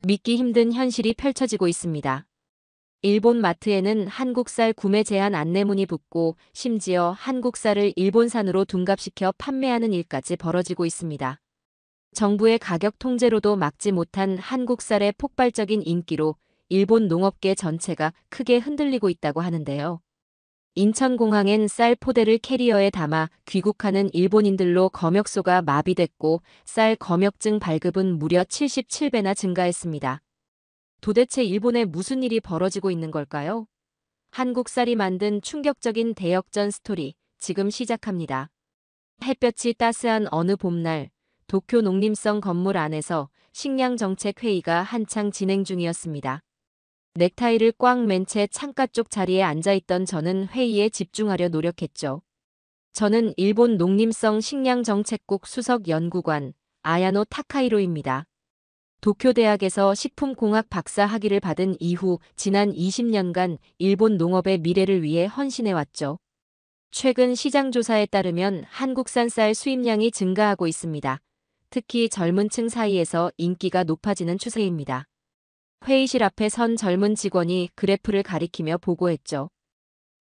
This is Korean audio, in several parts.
믿기 힘든 현실이 펼쳐지고 있습니다. 일본 마트에는 한국쌀 구매 제한 안내문이 붙고 심지어 한국쌀을 일본산으로 둔갑시켜 판매하는 일까지 벌어지고 있습니다. 정부의 가격 통제로도 막지 못한 한국쌀의 폭발적인 인기로 일본 농업계 전체가 크게 흔들리고 있다고 하는데요. 인천공항엔 쌀 포대를 캐리어에 담아 귀국하는 일본인들로 검역소가 마비됐고 쌀 검역증 발급은 무려 77배나 증가했습니다. 도대체 일본에 무슨 일이 벌어지고 있는 걸까요? 한국 쌀이 만든 충격적인 대역전 스토리 지금 시작합니다. 햇볕이 따스한 어느 봄날 도쿄 농림성 건물 안에서 식량 정책 회의가 한창 진행 중이었습니다. 넥타이를 꽉 맨 채 창가 쪽 자리에 앉아있던 저는 회의에 집중하려 노력했죠. 저는 일본 농림성 식량정책국 수석 연구관 아야노 타카히로입니다. 도쿄대학에서 식품공학 박사 학위를 받은 이후 지난 20년간 일본 농업의 미래를 위해 헌신해왔죠. 최근 시장조사에 따르면 한국산 쌀 수입량이 증가하고 있습니다. 특히 젊은 층 사이에서 인기가 높아지는 추세입니다. 회의실 앞에 선 젊은 직원이 그래프를 가리키며 보고했죠.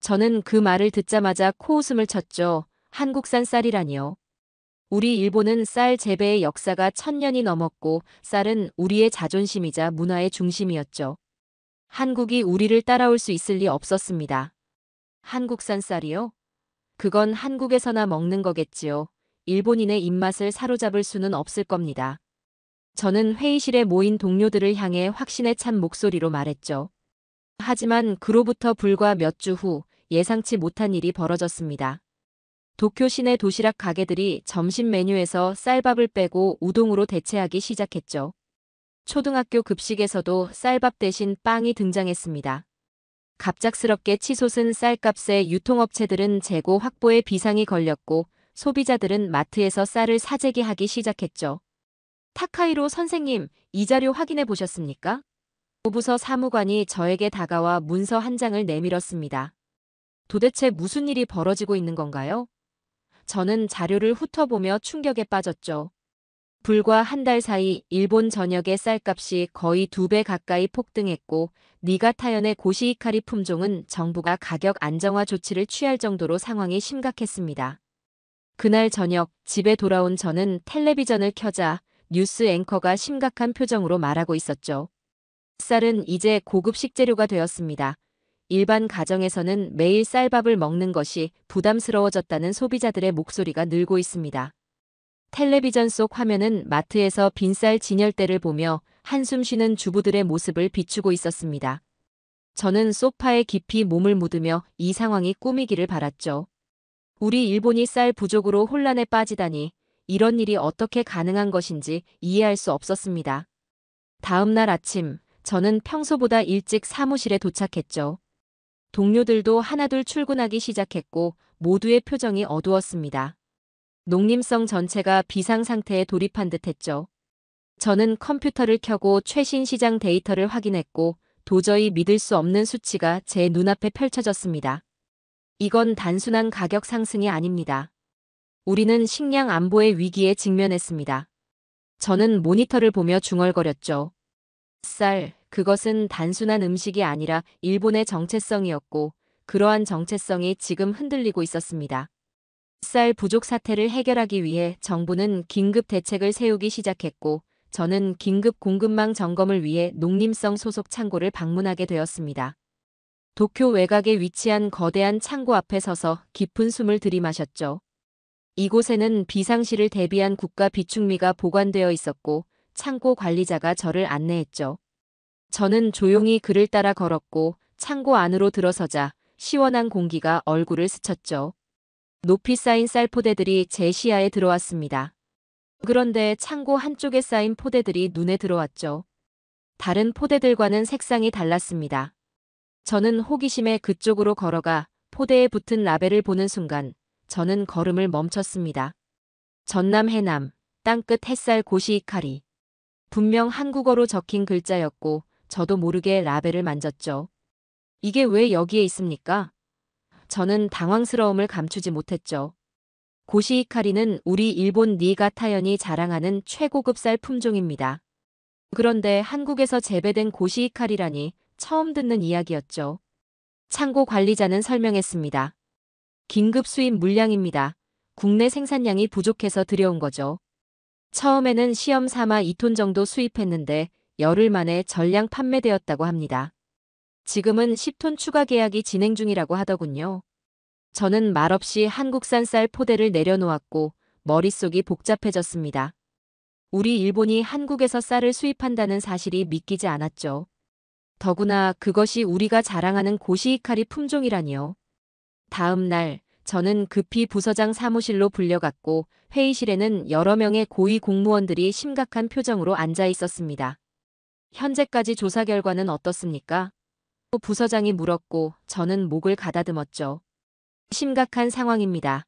저는 그 말을 듣자마자 코웃음을 쳤죠. 한국산 쌀이라니요. 우리 일본은 쌀 재배의 역사가 1000년이 넘었고 쌀은 우리의 자존심이자 문화의 중심이었죠. 한국이 우리를 따라올 수 있을 리 없었습니다. 한국산 쌀이요? 그건 한국에서나 먹는 거겠지요. 일본인의 입맛을 사로잡을 수는 없을 겁니다. 저는 회의실에 모인 동료들을 향해 확신에 찬 목소리로 말했죠. 하지만 그로부터 불과 몇 주 후 예상치 못한 일이 벌어졌습니다. 도쿄 시내 도시락 가게들이 점심 메뉴에서 쌀밥을 빼고 우동으로 대체하기 시작했죠. 초등학교 급식에서도 쌀밥 대신 빵이 등장했습니다. 갑작스럽게 치솟은 쌀값에 유통업체들은 재고 확보에 비상이 걸렸고 소비자들은 마트에서 쌀을 사재기하기 시작했죠. 타카히로 선생님, 이 자료 확인해 보셨습니까? 부서 사무관이 저에게 다가와 문서 한 장을 내밀었습니다. 도대체 무슨 일이 벌어지고 있는 건가요? 저는 자료를 훑어보며 충격에 빠졌죠. 불과 한 달 사이 일본 전역의 쌀값이 거의 2배 가까이 폭등했고 니가타현의 고시히카리 품종은 정부가 가격 안정화 조치를 취할 정도로 상황이 심각했습니다. 그날 저녁 집에 돌아온 저는 텔레비전을 켜자 뉴스 앵커가 심각한 표정으로 말하고 있었죠. 쌀은 이제 고급 식재료가 되었습니다. 일반 가정에서는 매일 쌀밥을 먹는 것이 부담스러워졌다는 소비자들의 목소리가 늘고 있습니다. 텔레비전 속 화면은 마트에서 빈쌀 진열대를 보며 한숨 쉬는 주부들의 모습을 비추고 있었습니다. 저는 소파에 깊이 몸을 묻으며 이 상황이 꿈이기를 바랐죠. 우리 일본이 쌀 부족으로 혼란에 빠지다니 이런 일이 어떻게 가능한 것인지 이해할 수 없었습니다. 다음 날 아침, 저는 평소보다 일찍 사무실에 도착했죠. 동료들도 하나둘 출근하기 시작했고 모두의 표정이 어두웠습니다. 농림성 전체가 비상 상태에 돌입한 듯했죠. 저는 컴퓨터를 켜고 최신 시장 데이터를 확인했고 도저히 믿을 수 없는 수치가 제 눈앞에 펼쳐졌습니다. 이건 단순한 가격 상승이 아닙니다. 우리는 식량 안보의 위기에 직면했습니다. 저는 모니터를 보며 중얼거렸죠. 쌀, 그것은 단순한 음식이 아니라 일본의 정체성이었고 그러한 정체성이 지금 흔들리고 있었습니다. 쌀 부족 사태를 해결하기 위해 정부는 긴급 대책을 세우기 시작했고 저는 긴급 공급망 점검을 위해 농림성 소속 창고를 방문하게 되었습니다. 도쿄 외곽에 위치한 거대한 창고 앞에 서서 깊은 숨을 들이마셨죠. 이곳에는 비상시를 대비한 국가 비축미가 보관되어 있었고 창고 관리자가 저를 안내했죠. 저는 조용히 그를 따라 걸었고 창고 안으로 들어서자 시원한 공기가 얼굴을 스쳤죠. 높이 쌓인 쌀 포대들이 제 시야에 들어왔습니다. 그런데 창고 한쪽에 쌓인 포대들이 눈에 들어왔죠. 다른 포대들과는 색상이 달랐습니다. 저는 호기심에 그쪽으로 걸어가 포대에 붙은 라벨을 보는 순간 저는 걸음을 멈췄습니다. 전남 해남, 땅끝 햇살 고시히카리. 분명 한국어로 적힌 글자였고 저도 모르게 라벨을 만졌죠. 이게 왜 여기에 있습니까? 저는 당황스러움을 감추지 못했죠. 고시히카리는 우리 일본 니가타현이 자랑하는 최고급 쌀 품종입니다. 그런데 한국에서 재배된 고시이칼이라니 처음 듣는 이야기였죠. 창고 관리자는 설명했습니다. 긴급 수입 물량입니다. 국내 생산량이 부족해서 들여온 거죠. 처음에는 시험 삼아 2톤 정도 수입했는데 열흘 만에 전량 판매되었다고 합니다. 지금은 10톤 추가 계약이 진행 중이라고 하더군요. 저는 말없이 한국산 쌀 포대를 내려놓았고 머릿속이 복잡해졌습니다. 우리 일본이 한국에서 쌀을 수입한다는 사실이 믿기지 않았죠. 더구나 그것이 우리가 자랑하는 고시이카리 품종이라니요. 다음 날 저는 급히 부서장 사무실로 불려갔고 회의실에는 여러 명의 고위 공무원들이 심각한 표정으로 앉아 있었습니다. 현재까지 조사 결과는 어떻습니까? 부서장이 물었고 저는 목을 가다듬었죠. 심각한 상황입니다.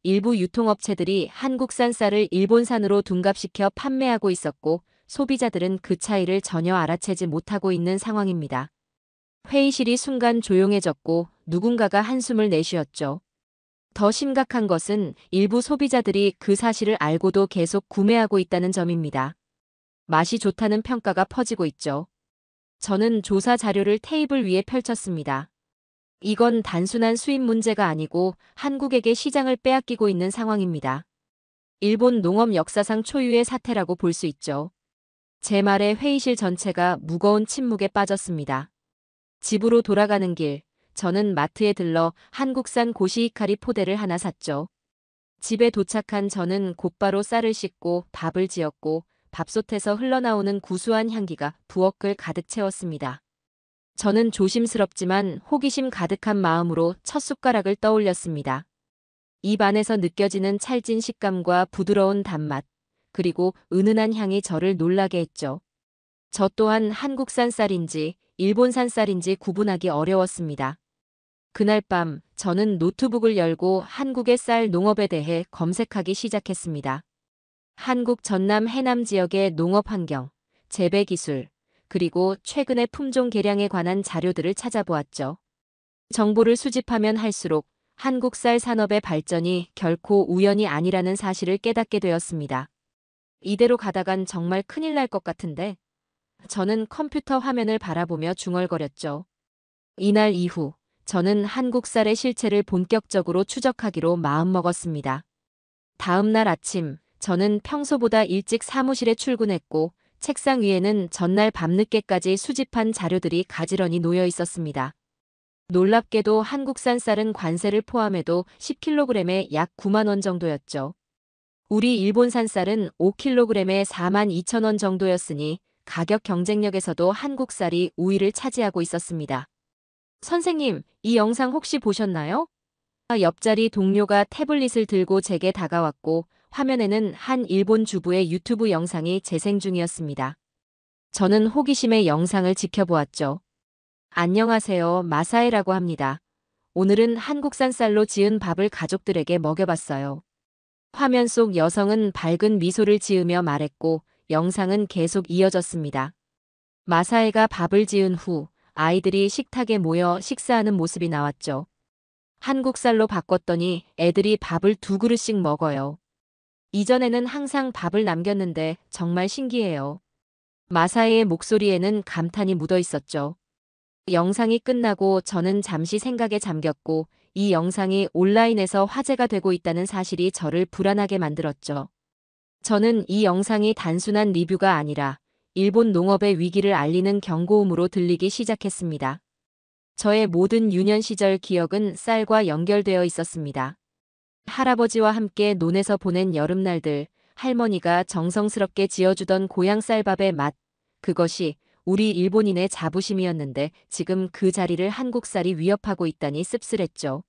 일부 유통업체들이 한국산 쌀을 일본산으로 둔갑시켜 판매하고 있었고 소비자들은 그 차이를 전혀 알아채지 못하고 있는 상황입니다. 회의실이 순간 조용해졌고 누군가가 한숨을 내쉬었죠. 더 심각한 것은 일부 소비자들이 그 사실을 알고도 계속 구매하고 있다는 점입니다. 맛이 좋다는 평가가 퍼지고 있죠. 저는 조사 자료를 테이블 위에 펼쳤습니다. 이건 단순한 수입 문제가 아니고 한국에게 시장을 빼앗기고 있는 상황입니다. 일본 농업 역사상 초유의 사태라고 볼 수 있죠. 제 말에 회의실 전체가 무거운 침묵에 빠졌습니다. 집으로 돌아가는 길, 저는 마트에 들러 한국산 고시이카리 포대를 하나 샀죠. 집에 도착한 저는 곧바로 쌀을 씻고 밥을 지었고 밥솥에서 흘러나오는 구수한 향기가 부엌을 가득 채웠습니다. 저는 조심스럽지만 호기심 가득한 마음으로 첫 숟가락을 떠올렸습니다. 입 안에서 느껴지는 찰진 식감과 부드러운 단맛, 그리고 은은한 향이 저를 놀라게 했죠. 저 또한 한국산 쌀인지 일본산 쌀인지 구분하기 어려웠습니다. 그날 밤 저는 노트북을 열고 한국의 쌀 농업에 대해 검색하기 시작했습니다. 한국 전남 해남 지역의 농업 환경, 재배 기술, 그리고 최근의 품종 개량에 관한 자료들을 찾아보았죠. 정보를 수집하면 할수록 한국 쌀 산업의 발전이 결코 우연이 아니라는 사실을 깨닫게 되었습니다. 이대로 가다간 정말 큰일 날 것 같은데 저는 컴퓨터 화면을 바라보며 중얼거렸죠. 이날 이후 저는 한국 쌀의 실체를 본격적으로 추적하기로 마음먹었습니다. 다음 날 아침 저는 평소보다 일찍 사무실에 출근했고 책상 위에는 전날 밤늦게까지 수집한 자료들이 가지런히 놓여 있었습니다. 놀랍게도 한국산 쌀은 관세를 포함해도 10kg에 약 9만 원 정도였죠. 우리 일본산 쌀은 5kg에 4만 2천 원 정도였으니 가격 경쟁력에서도 한국 쌀이 우위를 차지하고 있었습니다. 선생님, 이 영상 혹시 보셨나요? 옆자리 동료가 태블릿을 들고 제게 다가왔고 화면에는 한 일본 주부의 유튜브 영상이 재생 중이었습니다. 저는 호기심에 영상을 지켜보았죠. 안녕하세요, 마사에라고 합니다. 오늘은 한국산 쌀로 지은 밥을 가족들에게 먹여봤어요. 화면 속 여성은 밝은 미소를 지으며 말했고 영상은 계속 이어졌습니다. 마사에가 밥을 지은 후 아이들이 식탁에 모여 식사하는 모습이 나왔죠. 한국 쌀로 바꿨더니 애들이 밥을 2그릇씩 먹어요. 이전에는 항상 밥을 남겼는데 정말 신기해요. 마사에의 목소리에는 감탄이 묻어 있었죠. 영상이 끝나고 저는 잠시 생각에 잠겼고 이 영상이 온라인에서 화제가 되고 있다는 사실이 저를 불안하게 만들었죠. 저는 이 영상이 단순한 리뷰가 아니라 일본 농업의 위기를 알리는 경고음으로 들리기 시작했습니다. 저의 모든 유년 시절 기억은 쌀과 연결되어 있었습니다. 할아버지와 함께 논에서 보낸 여름날들, 할머니가 정성스럽게 지어주던 고향 쌀밥의 맛, 그것이 우리 일본인의 자부심이었는데 지금 그 자리를 한국 쌀이 위협하고 있다니 씁쓸했죠.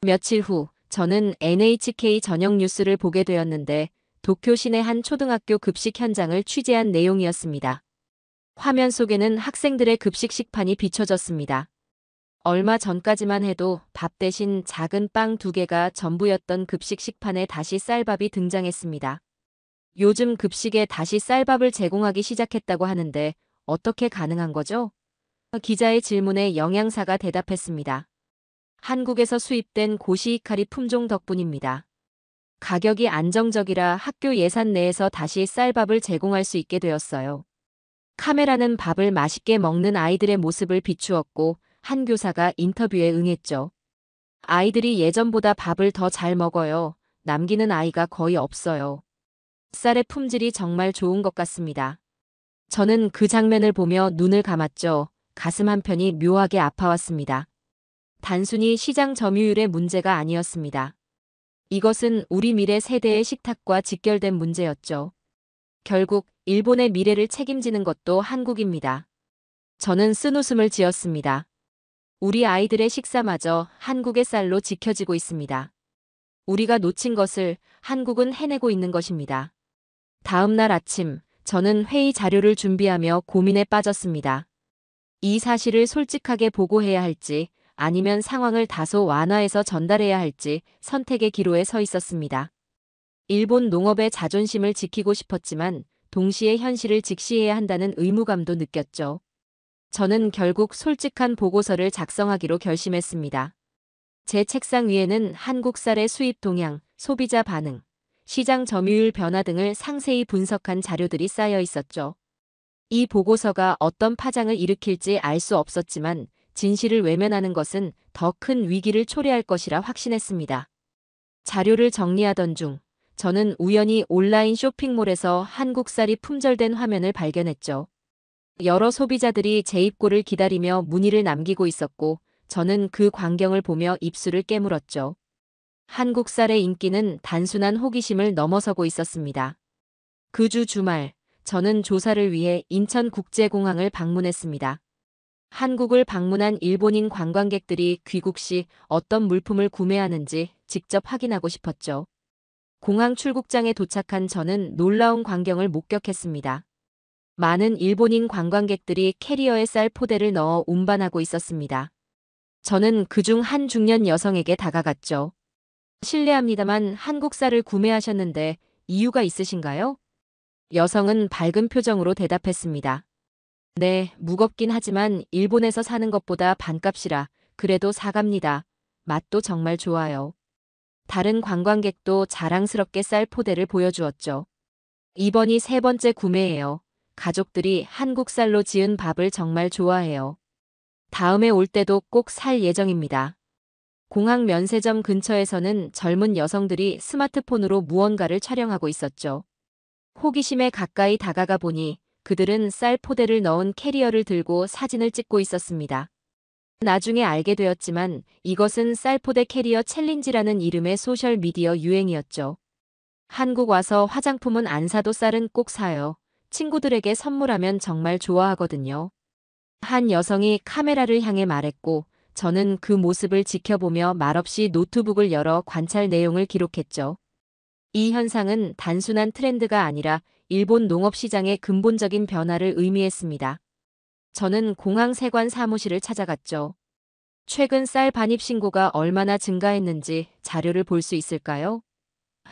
며칠 후 저는 NHK 저녁 뉴스를 보게 되었는데 도쿄 시내 한 초등학교 급식 현장을 취재한 내용이었습니다. 화면 속에는 학생들의 급식 식판이 비춰졌습니다. 얼마 전까지만 해도 밥 대신 작은 빵 2개가 전부였던 급식 식판에 다시 쌀밥이 등장했습니다. 요즘 급식에 다시 쌀밥을 제공하기 시작했다고 하는데 어떻게 가능한 거죠? 기자의 질문에 영양사가 대답했습니다. 한국에서 수입된 고시이카리 품종 덕분입니다. 가격이 안정적이라 학교 예산 내에서 다시 쌀밥을 제공할 수 있게 되었어요. 카메라는 밥을 맛있게 먹는 아이들의 모습을 비추었고 한 교사가 인터뷰에 응했죠. 아이들이 예전보다 밥을 더 잘 먹어요. 남기는 아이가 거의 없어요. 쌀의 품질이 정말 좋은 것 같습니다. 저는 그 장면을 보며 눈을 감았죠. 가슴 한편이 묘하게 아파왔습니다. 단순히 시장 점유율의 문제가 아니었습니다. 이것은 우리 미래 세대의 식탁과 직결된 문제였죠. 결국 일본의 미래를 책임지는 것도 한국입니다. 저는 쓴웃음을 지었습니다. 우리 아이들의 식사마저 한국의 쌀로 지켜지고 있습니다. 우리가 놓친 것을 한국은 해내고 있는 것입니다. 다음 날 아침, 저는 회의 자료를 준비하며 고민에 빠졌습니다. 이 사실을 솔직하게 보고해야 할지, 아니면 상황을 다소 완화해서 전달해야 할지 선택의 기로에 서 있었습니다. 일본 농업의 자존심을 지키고 싶었지만 동시에 현실을 직시해야 한다는 의무감도 느꼈죠. 저는 결국 솔직한 보고서를 작성하기로 결심했습니다. 제 책상 위에는 한국 쌀의 수입 동향, 소비자 반응, 시장 점유율 변화 등을 상세히 분석한 자료들이 쌓여 있었죠. 이 보고서가 어떤 파장을 일으킬지 알 수 없었지만 진실을 외면하는 것은 더 큰 위기를 초래할 것이라 확신했습니다. 자료를 정리하던 중 저는 우연히 온라인 쇼핑몰에서 한국 쌀이 품절된 화면을 발견했죠. 여러 소비자들이 재입고를 기다리며 문의를 남기고 있었고 저는 그 광경을 보며 입술을 깨물었죠. 한국 쌀의 인기는 단순한 호기심을 넘어서고 있었습니다. 그 주 주말, 저는 조사를 위해 인천국제공항을 방문했습니다. 한국을 방문한 일본인 관광객들이 귀국 시 어떤 물품을 구매하는지 직접 확인하고 싶었죠. 공항 출국장에 도착한 저는 놀라운 광경을 목격했습니다. 많은 일본인 관광객들이 캐리어에 쌀 포대를 넣어 운반하고 있었습니다. 저는 그중 한 중년 여성에게 다가갔죠. 실례합니다만 한국 쌀을 구매하셨는데 이유가 있으신가요? 여성은 밝은 표정으로 대답했습니다. 네, 무겁긴 하지만 일본에서 사는 것보다 반값이라 그래도 사갑니다. 맛도 정말 좋아요. 다른 관광객도 자랑스럽게 쌀 포대를 보여주었죠. 이번이 세 번째 구매예요. 가족들이 한국 쌀로 지은 밥을 정말 좋아해요. 다음에 올 때도 꼭 살 예정입니다. 공항 면세점 근처에서는 젊은 여성들이 스마트폰으로 무언가를 촬영하고 있었죠. 호기심에 가까이 다가가 보니 그들은 쌀 포대를 넣은 캐리어를 들고 사진을 찍고 있었습니다. 나중에 알게 되었지만 이것은 쌀포대 캐리어 챌린지라는 이름의 소셜미디어 유행이었죠. 한국 와서 화장품은 안 사도 쌀은 꼭 사요. 친구들에게 선물하면 정말 좋아하거든요. 한 여성이 카메라를 향해 말했고 저는 그 모습을 지켜보며 말없이 노트북을 열어 관찰 내용을 기록했죠. 이 현상은 단순한 트렌드가 아니라 일본 농업시장의 근본적인 변화를 의미했습니다. 저는 공항 세관 사무실을 찾아갔죠. 최근 쌀 반입 신고가 얼마나 증가했는지 자료를 볼 수 있을까요?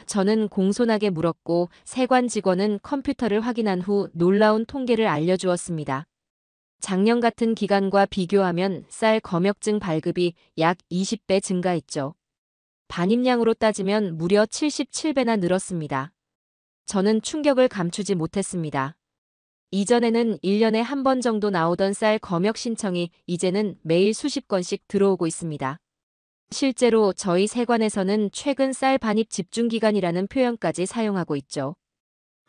저는 공손하게 물었고 세관 직원은 컴퓨터를 확인한 후 놀라운 통계를 알려주었습니다. 작년 같은 기간과 비교하면 쌀 검역증 발급이 약 20배 증가했죠. 반입량으로 따지면 무려 77배나 늘었습니다. 저는 충격을 감추지 못했습니다. 이전에는 1년에 한 번 정도 나오던 쌀 검역 신청이 이제는 매일 수십 건씩 들어오고 있습니다. 실제로 저희 세관에서는 최근 쌀 반입 집중기간이라는 표현까지 사용하고 있죠.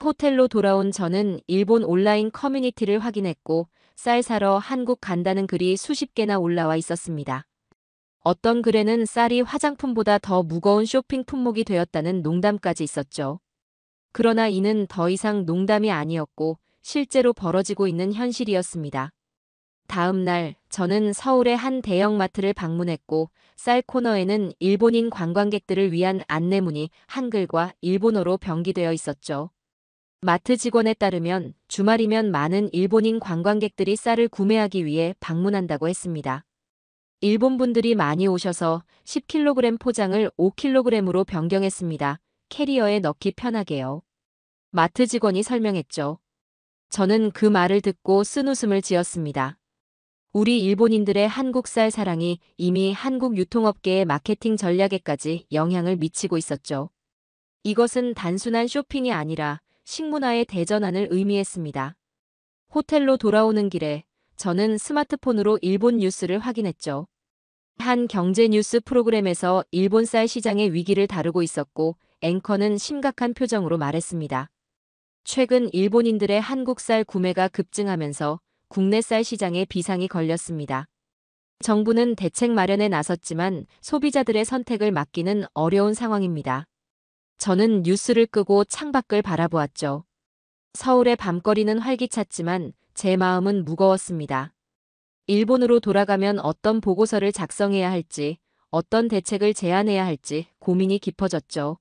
호텔로 돌아온 저는 일본 온라인 커뮤니티를 확인했고 쌀 사러 한국 간다는 글이 수십 개나 올라와 있었습니다. 어떤 글에는 쌀이 화장품보다 더 무거운 쇼핑 품목이 되었다는 농담까지 있었죠. 그러나 이는 더 이상 농담이 아니었고 실제로 벌어지고 있는 현실이었습니다. 다음 날 저는 서울의 한 대형마트를 방문했고 쌀 코너에는 일본인 관광객들을 위한 안내문이 한글과 일본어로 병기되어 있었죠. 마트 직원에 따르면 주말이면 많은 일본인 관광객들이 쌀을 구매하기 위해 방문한다고 했습니다. 일본 분들이 많이 오셔서 10kg 포장을 5kg으로 변경했습니다. 캐리어에 넣기 편하게요. 마트 직원이 설명했죠. 저는 그 말을 듣고 쓴웃음을 지었습니다. 우리 일본인들의 한국 쌀 사랑이 이미 한국 유통업계의 마케팅 전략에까지 영향을 미치고 있었죠. 이것은 단순한 쇼핑이 아니라 식문화의 대전환을 의미했습니다. 호텔로 돌아오는 길에 저는 스마트폰으로 일본 뉴스를 확인했죠. 한 경제 뉴스 프로그램에서 일본 쌀 시장의 위기를 다루고 있었고 앵커는 심각한 표정으로 말했습니다. 최근 일본인들의 한국 쌀 구매가 급증하면서 국내 쌀 시장에 비상이 걸렸습니다. 정부는 대책 마련에 나섰지만 소비자들의 선택을 막기는 어려운 상황입니다. 저는 뉴스를 끄고 창밖을 바라보았죠. 서울의 밤거리는 활기찼지만 제 마음은 무거웠습니다. 일본으로 돌아가면 어떤 보고서를 작성해야 할지, 어떤 대책을 제안해야 할지 고민이 깊어졌죠.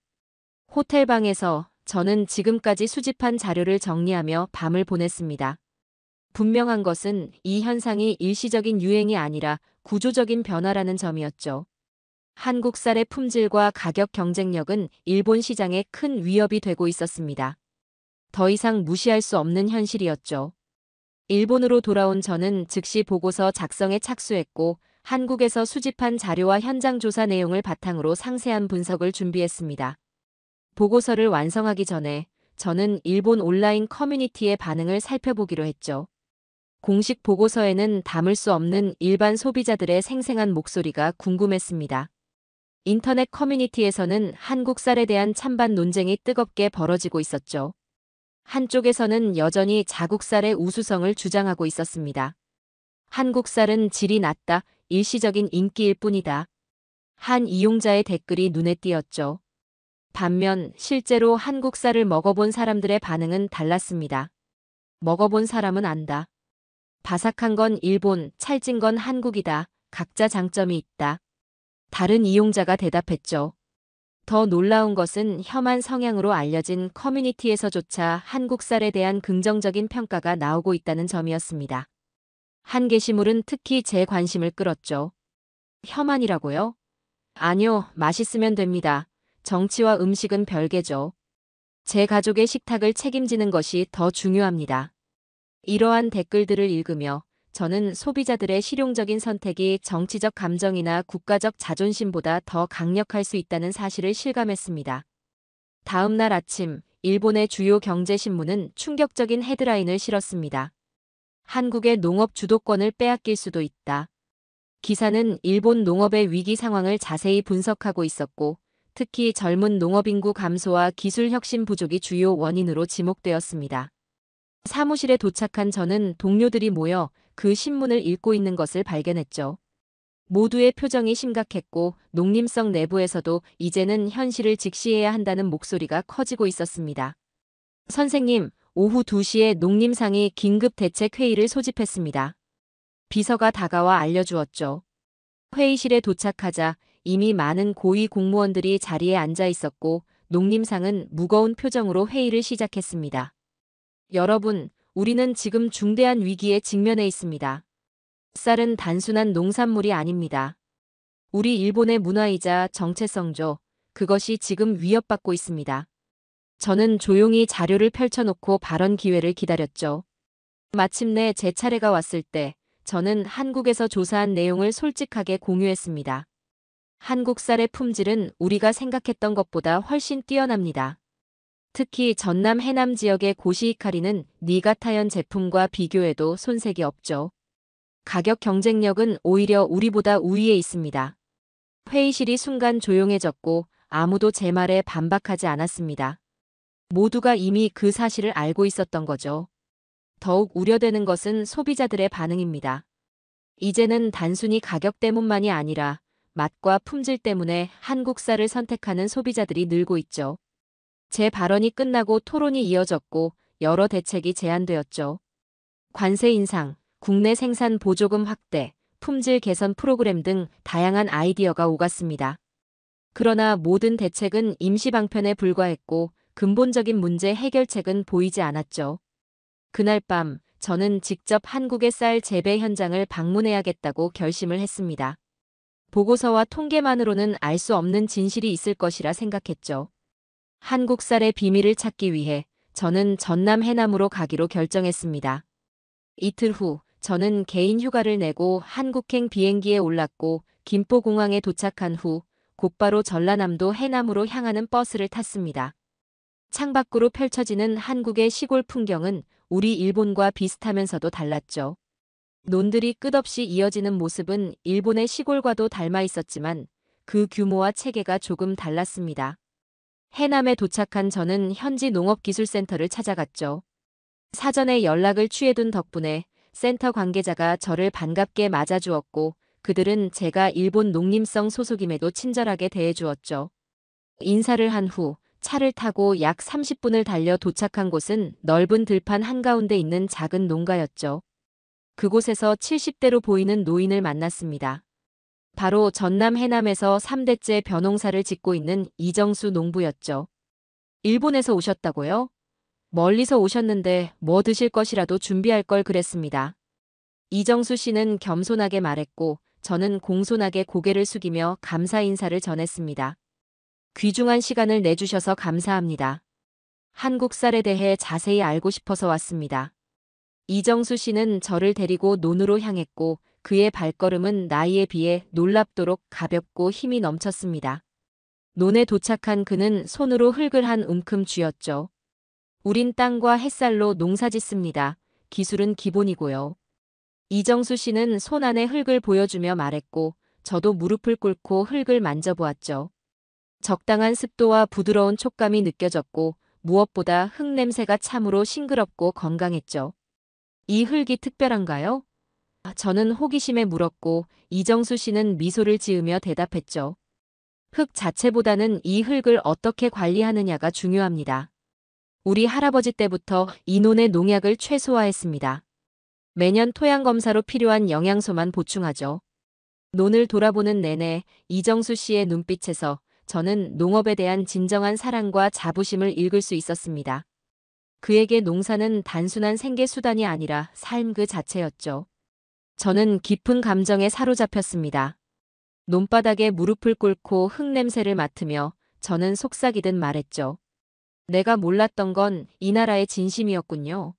호텔방에서 저는 지금까지 수집한 자료를 정리하며 밤을 보냈습니다. 분명한 것은 이 현상이 일시적인 유행이 아니라 구조적인 변화라는 점이었죠. 한국 쌀의 품질과 가격 경쟁력은 일본 시장에 큰 위협이 되고 있었습니다. 더 이상 무시할 수 없는 현실이었죠. 일본으로 돌아온 저는 즉시 보고서 작성에 착수했고 한국에서 수집한 자료와 현장 조사 내용을 바탕으로 상세한 분석을 준비했습니다. 보고서를 완성하기 전에 저는 일본 온라인 커뮤니티의 반응을 살펴보기로 했죠. 공식 보고서에는 담을 수 없는 일반 소비자들의 생생한 목소리가 궁금했습니다. 인터넷 커뮤니티에서는 한국 쌀에 대한 찬반 논쟁이 뜨겁게 벌어지고 있었죠. 한쪽에서는 여전히 자국 쌀의 우수성을 주장하고 있었습니다. 한국 쌀은 질이 낮다, 일시적인 인기일 뿐이다. 한 이용자의 댓글이 눈에 띄었죠. 반면 실제로 한국 쌀을 먹어본 사람들의 반응은 달랐습니다. 먹어본 사람은 안다. 바삭한 건 일본, 찰진 건 한국이다. 각자 장점이 있다. 다른 이용자가 대답했죠. 더 놀라운 것은 혐한 성향으로 알려진 커뮤니티에서조차 한국 쌀에 대한 긍정적인 평가가 나오고 있다는 점이었습니다. 한 게시물은 특히 제 관심을 끌었죠. 혐한이라고요? 아니요, 맛있으면 됩니다. 정치와 음식은 별개죠. 제 가족의 식탁을 책임지는 것이 더 중요합니다. 이러한 댓글들을 읽으며 저는 소비자들의 실용적인 선택이 정치적 감정이나 국가적 자존심보다 더 강력할 수 있다는 사실을 실감했습니다. 다음 날 아침, 일본의 주요 경제신문은 충격적인 헤드라인을 실었습니다. 한국의 농업 주도권을 빼앗길 수도 있다. 기사는 일본 농업의 위기 상황을 자세히 분석하고 있었고, 특히 젊은 농업인구 감소와 기술 혁신 부족이 주요 원인으로 지목되었습니다. 사무실에 도착한 저는 동료들이 모여 그 신문을 읽고 있는 것을 발견했죠. 모두의 표정이 심각했고 농림성 내부에서도 이제는 현실을 직시해야 한다는 목소리가 커지고 있었습니다. 선생님, 오후 2시에 농림상이 긴급 대책 회의를 소집했습니다. 비서가 다가와 알려주었죠. 회의실에 도착하자 이미 많은 고위 공무원들이 자리에 앉아 있었고 농림상은 무거운 표정으로 회의를 시작했습니다. 여러분, 우리는 지금 중대한 위기에 직면해 있습니다. 쌀은 단순한 농산물이 아닙니다. 우리 일본의 문화이자 정체성조, 그것이 지금 위협받고 있습니다. 저는 조용히 자료를 펼쳐놓고 발언 기회를 기다렸죠. 마침내 제 차례가 왔을 때 저는 한국에서 조사한 내용을 솔직하게 공유했습니다. 한국 쌀의 품질은 우리가 생각했던 것보다 훨씬 뛰어납니다. 특히 전남 해남 지역의 고시히카리는 니가타현 제품과 비교해도 손색이 없죠. 가격 경쟁력은 오히려 우리보다 우위에 있습니다. 회의실이 순간 조용해졌고 아무도 제 말에 반박하지 않았습니다. 모두가 이미 그 사실을 알고 있었던 거죠. 더욱 우려되는 것은 소비자들의 반응입니다. 이제는 단순히 가격 때문만이 아니라 맛과 품질 때문에 한국 쌀을 선택하는 소비자들이 늘고 있죠. 제 발언이 끝나고 토론이 이어졌고 여러 대책이 제안되었죠. 관세 인상, 국내 생산 보조금 확대, 품질 개선 프로그램 등 다양한 아이디어가 오갔습니다. 그러나 모든 대책은 임시 방편에 불과했고 근본적인 문제 해결책은 보이지 않았죠. 그날 밤 저는 직접 한국의 쌀 재배 현장을 방문해야겠다고 결심을 했습니다. 보고서와 통계만으로는 알 수 없는 진실이 있을 것이라 생각했죠. 한국 쌀의 비밀을 찾기 위해 저는 전남 해남으로 가기로 결정했습니다. 이틀 후 저는 개인 휴가를 내고 한국행 비행기에 올랐고 김포공항에 도착한 후 곧바로 전라남도 해남으로 향하는 버스를 탔습니다. 창밖으로 펼쳐지는 한국의 시골 풍경은 우리 일본과 비슷하면서도 달랐죠. 논들이 끝없이 이어지는 모습은 일본의 시골과도 닮아 있었지만 그 규모와 체계가 조금 달랐습니다. 해남에 도착한 저는 현지 농업기술센터를 찾아갔죠. 사전에 연락을 취해둔 덕분에 센터 관계자가 저를 반갑게 맞아주었고 그들은 제가 일본 농림성 소속임에도 친절하게 대해주었죠. 인사를 한 후 차를 타고 약 30분을 달려 도착한 곳은 넓은 들판 한가운데 있는 작은 농가였죠. 그곳에서 70대로 보이는 노인을 만났습니다. 바로 전남 해남에서 3대째 벼농사를 짓고 있는 이정수 농부였죠. 일본에서 오셨다고요? 멀리서 오셨는데 뭐 드실 것이라도 준비할 걸 그랬습니다. 이정수 씨는 겸손하게 말했고 저는 공손하게 고개를 숙이며 감사 인사를 전했습니다. 귀중한 시간을 내주셔서 감사합니다. 한국 쌀에 대해 자세히 알고 싶어서 왔습니다. 이정수 씨는 저를 데리고 논으로 향했고 그의 발걸음은 나이에 비해 놀랍도록 가볍고 힘이 넘쳤습니다. 논에 도착한 그는 손으로 흙을 한 움큼 쥐었죠. 우린 땅과 햇살로 농사 짓습니다. 기술은 기본이고요. 이정수 씨는 손 안에 흙을 보여주며 말했고 저도 무릎을 꿇고 흙을 만져보았죠. 적당한 습도와 부드러운 촉감이 느껴졌고 무엇보다 흙 냄새가 참으로 싱그럽고 건강했죠. 이 흙이 특별한가요? 저는 호기심에 물었고 이정수 씨는 미소를 지으며 대답했죠. 흙 자체보다는 이 흙을 어떻게 관리하느냐가 중요합니다. 우리 할아버지 때부터 이 논의 농약을 최소화했습니다. 매년 토양 검사로 필요한 영양소만 보충하죠. 논을 돌아보는 내내 이정수 씨의 눈빛에서 저는 농업에 대한 진정한 사랑과 자부심을 읽을 수 있었습니다. 그에게 농사는 단순한 생계 수단이 아니라 삶 그 자체였죠. 저는 깊은 감정에 사로잡혔습니다. 논바닥에 무릎을 꿇고 흙 냄새를 맡으며 저는 속삭이듯 말했죠. 내가 몰랐던 건 이 나라의 진심이었군요.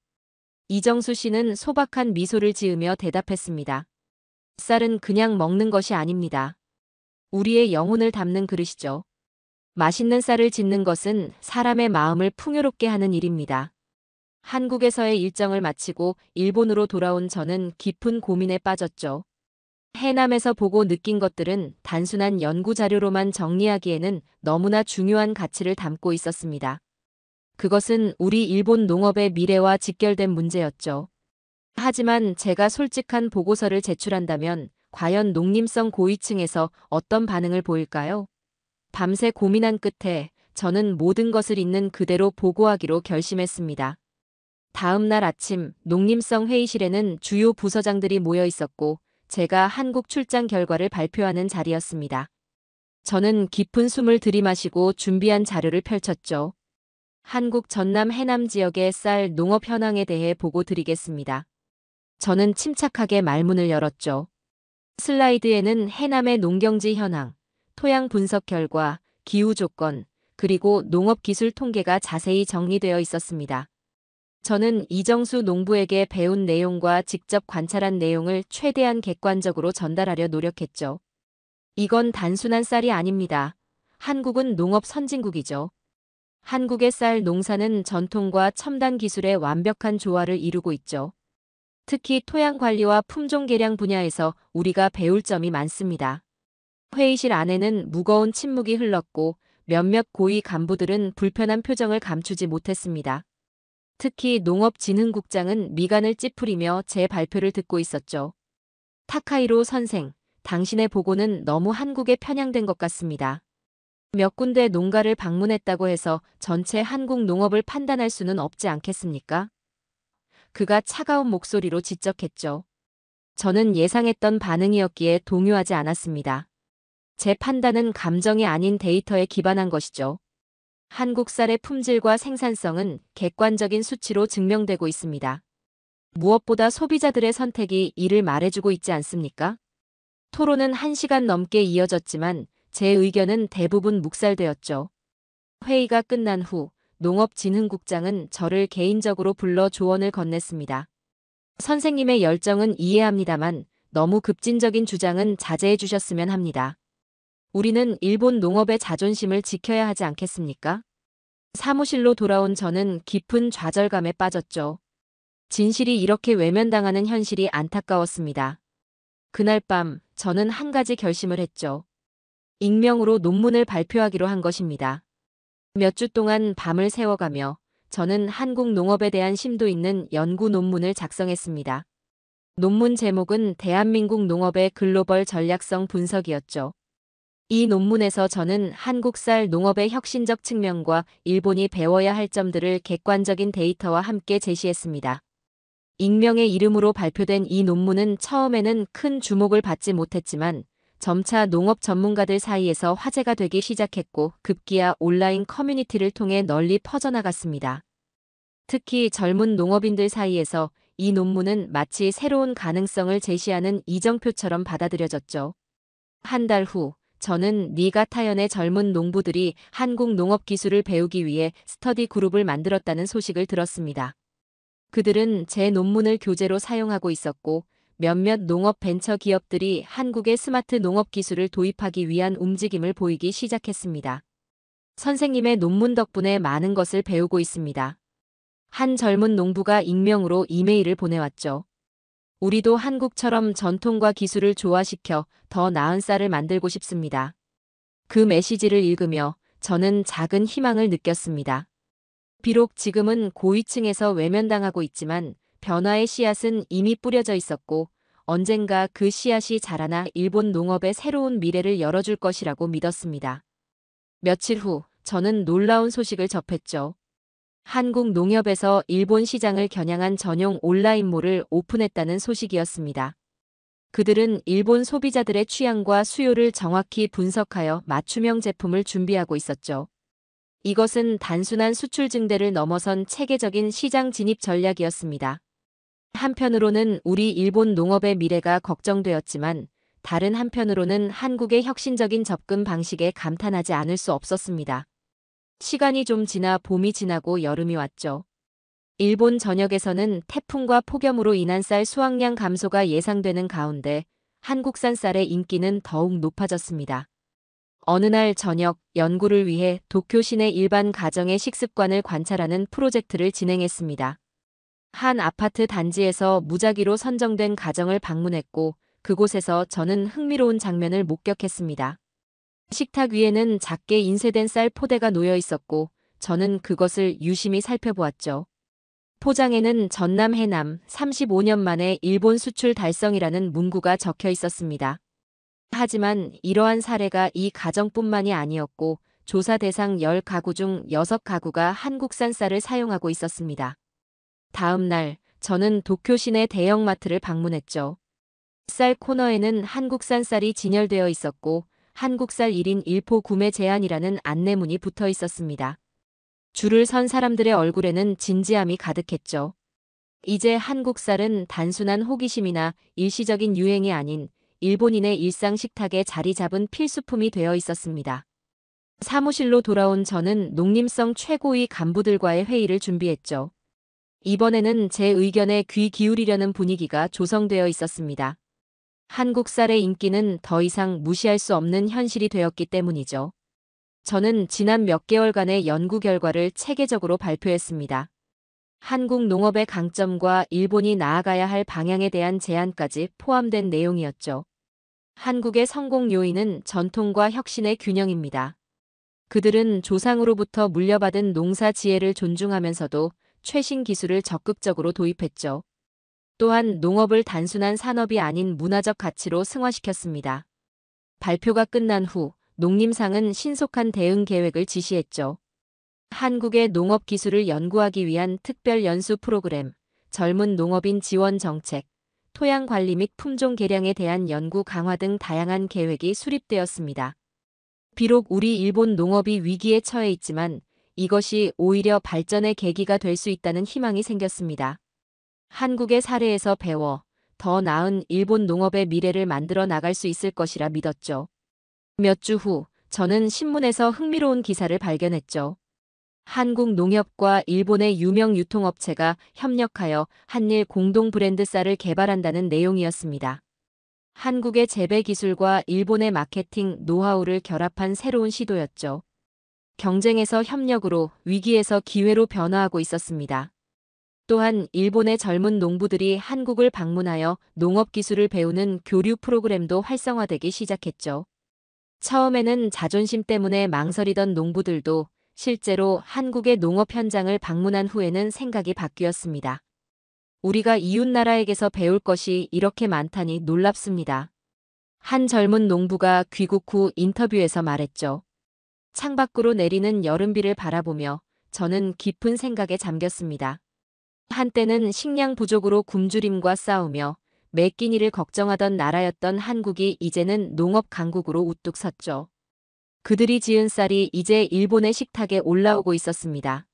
이정수 씨는 소박한 미소를 지으며 대답했습니다. 쌀은 그냥 먹는 것이 아닙니다. 우리의 영혼을 담는 그릇이죠. 맛있는 쌀을 짓는 것은 사람의 마음을 풍요롭게 하는 일입니다. 한국에서의 일정을 마치고 일본으로 돌아온 저는 깊은 고민에 빠졌죠. 해남에서 보고 느낀 것들은 단순한 연구 자료로만 정리하기에는 너무나 중요한 가치를 담고 있었습니다. 그것은 우리 일본 농업의 미래와 직결된 문제였죠. 하지만 제가 솔직한 보고서를 제출한다면 과연 농림성 고위층에서 어떤 반응을 보일까요? 밤새 고민한 끝에 저는 모든 것을 있는 그대로 보고하기로 결심했습니다. 다음 날 아침 농림성 회의실에는 주요 부서장들이 모여 있었고 제가 한국 출장 결과를 발표하는 자리였습니다. 저는 깊은 숨을 들이마시고 준비한 자료를 펼쳤죠. 한국 전남 해남 지역의 쌀 농업 현황에 대해 보고 드리겠습니다. 저는 침착하게 말문을 열었죠. 슬라이드에는 해남의 농경지 현황, 토양 분석 결과, 기후 조건, 그리고 농업 기술 통계가 자세히 정리되어 있었습니다. 저는 이정수 농부에게 배운 내용과 직접 관찰한 내용을 최대한 객관적으로 전달하려 노력했죠. 이건 단순한 쌀이 아닙니다. 한국은 농업 선진국이죠. 한국의 쌀 농사는 전통과 첨단 기술의 완벽한 조화를 이루고 있죠. 특히 토양 관리와 품종 개량 분야에서 우리가 배울 점이 많습니다. 회의실 안에는 무거운 침묵이 흘렀고 몇몇 고위 간부들은 불편한 표정을 감추지 못했습니다. 특히 농업진흥국장은 미간을 찌푸리며 제 발표를 듣고 있었죠. 타카이로 선생, 당신의 보고는 너무 한국에 편향된 것 같습니다. 몇 군데 농가를 방문했다고 해서 전체 한국 농업을 판단할 수는 없지 않겠습니까? 그가 차가운 목소리로 지적했죠. 저는 예상했던 반응이었기에 동요하지 않았습니다. 제 판단은 감정이 아닌 데이터에 기반한 것이죠. 한국 쌀의 품질과 생산성은 객관적인 수치로 증명되고 있습니다. 무엇보다 소비자들의 선택이 이를 말해주고 있지 않습니까? 토론은 1시간 넘게 이어졌지만 제 의견은 대부분 묵살되었죠. 회의가 끝난 후 농업진흥국장은 저를 개인적으로 불러 조언을 건넸습니다. 선생님의 열정은 이해합니다만 너무 급진적인 주장은 자제해 주셨으면 합니다. 우리는 일본 농업의 자존심을 지켜야 하지 않겠습니까? 사무실로 돌아온 저는 깊은 좌절감에 빠졌죠. 진실이 이렇게 외면당하는 현실이 안타까웠습니다. 그날 밤 저는 한 가지 결심을 했죠. 익명으로 논문을 발표하기로 한 것입니다. 몇 주 동안 밤을 새워가며 저는 한국 농업에 대한 심도 있는 연구 논문을 작성했습니다. 논문 제목은 대한민국 농업의 글로벌 전략성 분석이었죠. 이 논문에서 저는 한국쌀 농업의 혁신적 측면과 일본이 배워야 할 점들을 객관적인 데이터와 함께 제시했습니다. 익명의 이름으로 발표된 이 논문은 처음에는 큰 주목을 받지 못했지만 점차 농업 전문가들 사이에서 화제가 되기 시작했고 급기야 온라인 커뮤니티를 통해 널리 퍼져나갔습니다. 특히 젊은 농업인들 사이에서 이 논문은 마치 새로운 가능성을 제시하는 이정표처럼 받아들여졌죠. 한 달 후, 저는 니가타현의 젊은 농부들이 한국 농업 기술을 배우기 위해 스터디 그룹을 만들었다는 소식을 들었습니다. 그들은 제 논문을 교재로 사용하고 있었고, 몇몇 농업 벤처 기업들이 한국의 스마트 농업 기술을 도입하기 위한 움직임을 보이기 시작했습니다. 선생님의 논문 덕분에 많은 것을 배우고 있습니다. 한 젊은 농부가 익명으로 이메일을 보내왔죠. 우리도 한국처럼 전통과 기술을 조화시켜 더 나은 쌀을 만들고 싶습니다. 그 메시지를 읽으며 저는 작은 희망을 느꼈습니다. 비록 지금은 고위층에서 외면당하고 있지만 변화의 씨앗은 이미 뿌려져 있었고 언젠가 그 씨앗이 자라나 일본 농업의 새로운 미래를 열어줄 것이라고 믿었습니다. 며칠 후 저는 놀라운 소식을 접했죠. 한국 농협에서 일본 시장을 겨냥한 전용 온라인몰을 오픈했다는 소식이었습니다. 그들은 일본 소비자들의 취향과 수요를 정확히 분석하여 맞춤형 제품을 준비하고 있었죠. 이것은 단순한 수출 증대를 넘어선 체계적인 시장 진입 전략이었습니다. 한편으로는 우리 일본 농업의 미래가 걱정되었지만 다른 한편으로는 한국의 혁신적인 접근 방식에 감탄하지 않을 수 없었습니다. 시간이 좀 지나 봄이 지나고 여름이 왔죠. 일본 전역에서는 태풍과 폭염으로 인한 쌀 수확량 감소가 예상되는 가운데 한국산 쌀의 인기는 더욱 높아졌습니다. 어느 날 저녁 연구를 위해 도쿄 시내 일반 가정의 식습관을 관찰하는 프로젝트를 진행했습니다. 한 아파트 단지에서 무작위로 선정된 가정을 방문했고 그곳에서 저는 흥미로운 장면을 목격했습니다. 식탁 위에는 작게 인쇄된 쌀 포대가 놓여 있었고 저는 그것을 유심히 살펴보았죠. 포장에는 전남 해남 35년 만에 일본 수출 달성이라는 문구가 적혀 있었습니다. 하지만 이러한 사례가 이 가정뿐만이 아니었고 조사 대상 10가구 중 6가구가 한국산 쌀을 사용하고 있었습니다. 다음 날 저는 도쿄 시내 대형마트를 방문했죠. 쌀 코너에는 한국산 쌀이 진열되어 있었고 한국쌀 1인 1포 구매 제한이라는 안내문이 붙어 있었습니다. 줄을 선 사람들의 얼굴에는 진지함이 가득했죠. 이제 한국쌀은 단순한 호기심이나 일시적인 유행이 아닌 일본인의 일상 식탁에 자리 잡은 필수품이 되어 있었습니다. 사무실로 돌아온 저는 농림성 최고위 간부들과의 회의를 준비했죠. 이번에는 제 의견에 귀 기울이려는 분위기가 조성되어 있었습니다. 한국 쌀의 인기는 더 이상 무시할 수 없는 현실이 되었기 때문이죠. 저는 지난 몇 개월간의 연구 결과를 체계적으로 발표했습니다. 한국 농업의 강점과 일본이 나아가야 할 방향에 대한 제안까지 포함된 내용이었죠. 한국의 성공 요인은 전통과 혁신의 균형입니다. 그들은 조상으로부터 물려받은 농사 지혜를 존중하면서도 최신 기술을 적극적으로 도입했죠. 또한 농업을 단순한 산업이 아닌 문화적 가치로 승화시켰습니다. 발표가 끝난 후 농림상은 신속한 대응 계획을 지시했죠. 한국의 농업 기술을 연구하기 위한 특별 연수 프로그램, 젊은 농업인 지원 정책, 토양 관리 및 품종 개량에 대한 연구 강화 등 다양한 계획이 수립되었습니다. 비록 우리 일본 농업이 위기에 처해 있지만 이것이 오히려 발전의 계기가 될 수 있다는 희망이 생겼습니다. 한국의 사례에서 배워 더 나은 일본 농업의 미래를 만들어 나갈 수 있을 것이라 믿었죠. 몇 주 후 저는 신문에서 흥미로운 기사를 발견했죠. 한국 농협과 일본의 유명 유통업체가 협력하여 한일 공동 브랜드 쌀을 개발한다는 내용이었습니다. 한국의 재배 기술과 일본의 마케팅 노하우를 결합한 새로운 시도였죠. 경쟁에서 협력으로, 위기에서 기회로 변화하고 있었습니다. 또한 일본의 젊은 농부들이 한국을 방문하여 농업 기술을 배우는 교류 프로그램도 활성화되기 시작했죠. 처음에는 자존심 때문에 망설이던 농부들도 실제로 한국의 농업 현장을 방문한 후에는 생각이 바뀌었습니다. 우리가 이웃나라에게서 배울 것이 이렇게 많다니 놀랍습니다. 한 젊은 농부가 귀국 후 인터뷰에서 말했죠. 창밖으로 내리는 여름비를 바라보며 저는 깊은 생각에 잠겼습니다. 한때는 식량 부족으로 굶주림과 싸우며 매 끼니를 걱정하던 나라였던 한국이 이제는 농업 강국으로 우뚝 섰죠. 그들이 지은 쌀이 이제 일본의 식탁에 올라오고 있었습니다.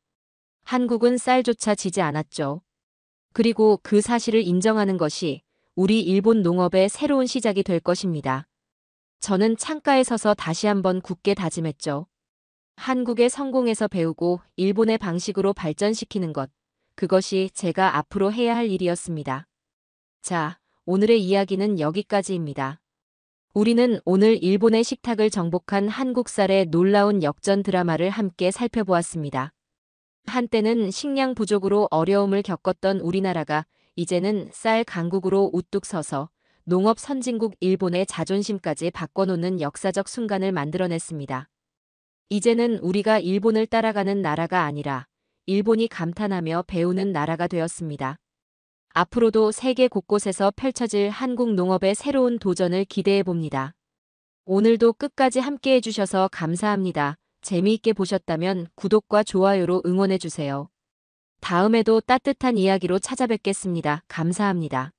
한국은 쌀조차 지지 않았죠. 그리고 그 사실을 인정하는 것이 우리 일본 농업의 새로운 시작이 될 것입니다. 저는 창가에 서서 다시 한번 굳게 다짐했죠. 한국의 성공에서 배우고 일본의 방식으로 발전시키는 것, 그것이 제가 앞으로 해야 할 일이었습니다. 자, 오늘의 이야기는 여기까지입니다. 우리는 오늘 일본의 식탁을 정복한 한국 쌀의 놀라운 역전 드라마를 함께 살펴보았습니다. 한때는 식량 부족으로 어려움을 겪었던 우리나라가 이제는 쌀 강국으로 우뚝 서서 농업 선진국 일본의 자존심까지 바꿔놓는 역사적 순간을 만들어냈습니다. 이제는 우리가 일본을 따라가는 나라가 아니라 일본이 감탄하며 배우는 나라가 되었습니다. 앞으로도 세계 곳곳에서 펼쳐질 한국 농업의 새로운 도전을 기대해 봅니다. 오늘도 끝까지 함께 해주셔서 감사합니다. 재미있게 보셨다면 구독과 좋아요로 응원해 주세요. 다음에도 따뜻한 이야기로 찾아뵙겠습니다. 감사합니다.